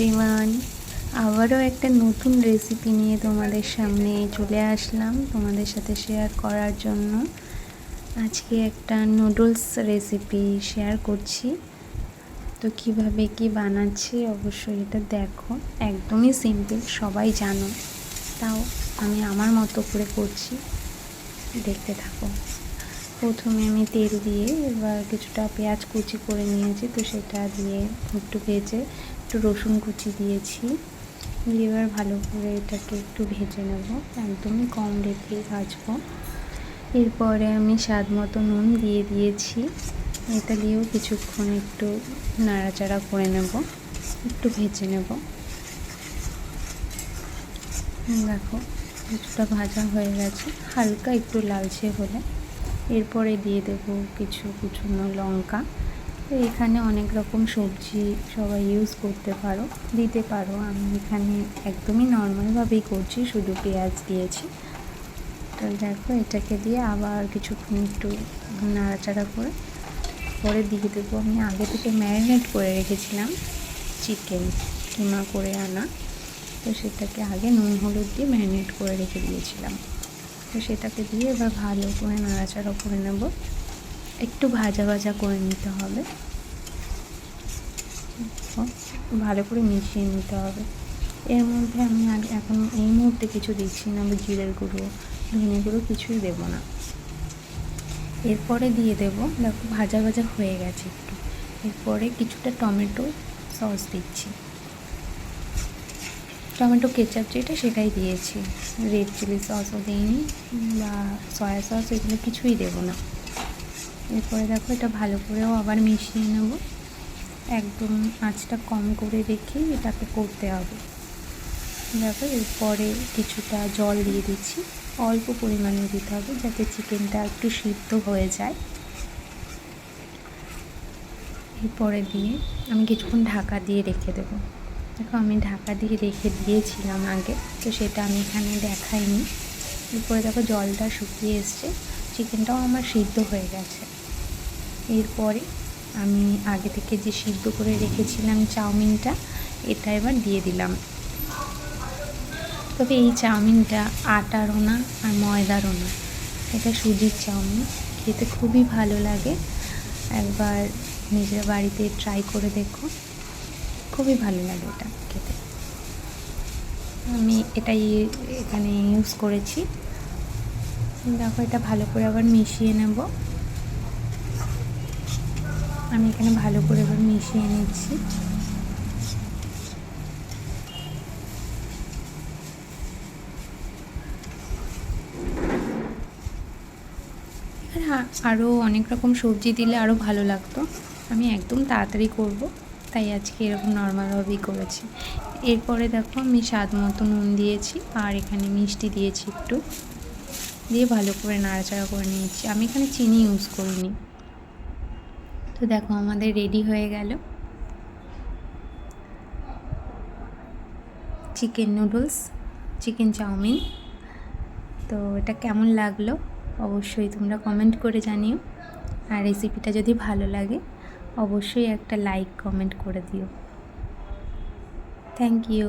Everyone, আবারও একটা নতুন রেসিপি নিয়ে তোমাদের সামনে চলে আসলাম তোমাদের সাথে শেয়ার করার জন্য। আজকে একটা নুডলস রেসিপি শেয়ার করছি। তো কিভাবে কি বানাচ্ছি অবশ্যই এটা দেখো। একদমই সিম্পল, সবাই জানো, তাও আমি আমার মতো করে করছি, দেখতে থাকো। প্রথমে আমি তেল দিয়ে এবার কিছুটা পেঁয়াজ কুচি করে নিয়েছি, তো সেটা দিয়ে একটু ভেজে একটু রসুন কুচি দিয়েছি, দিয়ে এবার ভালো করে এটাকে একটু ভেজে নেব, একদমই কম রেখেই ভাজবো। এরপরে আমি স্বাদ মতো নুন দিয়ে দিয়েছি, এটা দিয়েও কিছুক্ষণ একটু নাড়াচাড়া করে নেব, একটু ভেজে নেব। দেখো কিছুটা ভাজা হয়ে গেছে, হালকা একটু লালচে হলে এরপরে দিয়ে দেব কিছু কুচনো লঙ্কা। তো এখানে অনেক রকম সবজি সবাই ইউজ করতে পারো, দিতে পারো, আমি এখানে একদমই নর্মালভাবেই করছি, শুধু পেঁয়াজ দিয়েছি। তো দেখো এটাকে দিয়ে আবার কিছুক্ষণ একটু নাড়াচাড়া করে পরে দিয়ে দেবো আমি আগে থেকে ম্যারিনেট করে রেখেছিলাম চিকেন, কিমা করে আনা, তো সেটাকে আগে নুন হলুদ দিয়ে ম্যারিনেট করে রেখে দিয়েছিলাম। তো সেটাকে দিয়ে এবার ভালো করে নাড়াচাড়া করে নেব, একটু ভাজা ভাজা করে নিতে হবে, ভালো করে মিশিয়ে নিতে হবে। এর মধ্যে আমি এখন এই মুহূর্তে কিছু দিচ্ছি না, আমি জিরের গুঁড়ো ধনে গুঁড়ো কিছুই দেব না। এরপরে দিয়ে দেব, দেখো ভাজা ভাজা হয়ে গেছে একটু, এরপরে কিছুটা টমেটো সস দিচ্ছি, টমেটো কেচাপ যেটা সেটাই দিয়েছি, রেড চিলি সসও দিইনি বা সয়া সস, এগুলো কিছুই দেব না। এরপরে দেখো এটা ভালো করেও আবার মিশিয়ে নেব, একদম আঁচটা কম করে রেখে এটাকে করতে হবে। দেখো এরপরে কিছুটা জল দিয়ে দিচ্ছি, অল্প পরিমাণে দিতে হবে যাতে চিকেনটা একটু সিদ্ধ হয়ে যায়। এরপরে দিয়ে আমি কিছুক্ষণ ঢাকা দিয়ে রেখে দেবো। দেখো আমি ঢাকা দিয়ে রেখে দিয়েছিলাম আগে, তো সেটা আমি এখানে দেখাইনি। এরপরে দেখো জলটা শুকিয়ে এসছে, চিকেনটাও আমার সিদ্ধ হয়ে গেছে। এরপরে আমি আগে থেকে যে সিদ্ধ করে রেখেছিলাম চাউমিনটা, এটা এবার দিয়ে দিলাম। তবে এই চাউমিনটা আটারও না আর ময়দারও না, এটা সুজির চাউমিন, খেতে খুবই ভালো লাগে। একবার নিজের বাড়িতে ট্রাই করে দেখো, খুবই ভালো লাগে এটা খেতে। আমি এটাই এখানে ইউজ করেছি। দেখো এটা ভালো করে আবার মিশিয়ে নেব, আমি এখানে ভালো করে এবার মিশিয়ে নিচ্ছি। আরও অনেক রকম সবজি দিলে আরও ভালো লাগতো, আমি একদম তাড়াতাড়ি করব তাই আজকে এরকম নর্মালভাবেই করেছি। এরপরে দেখো আমি স্বাদ মতো নুন দিয়েছি আর এখানে মিষ্টি দিয়েছি একটু, দিয়ে ভালো করে নাড়াচাড়া করে নিয়েছি, আমি এখানে চিনি ইউজ করিনি। তো দেখো আমাদের রেডি হয়ে গেল চিকেন নুডলস, চিকেন চাউমিন। তো এটা কেমন লাগলো অবশ্যই তোমরা কমেন্ট করে জানিও, আর রেসিপিটা যদি ভালো লাগে অবশ্যই একটা লাইক কমেন্ট করে দিও। Thank you.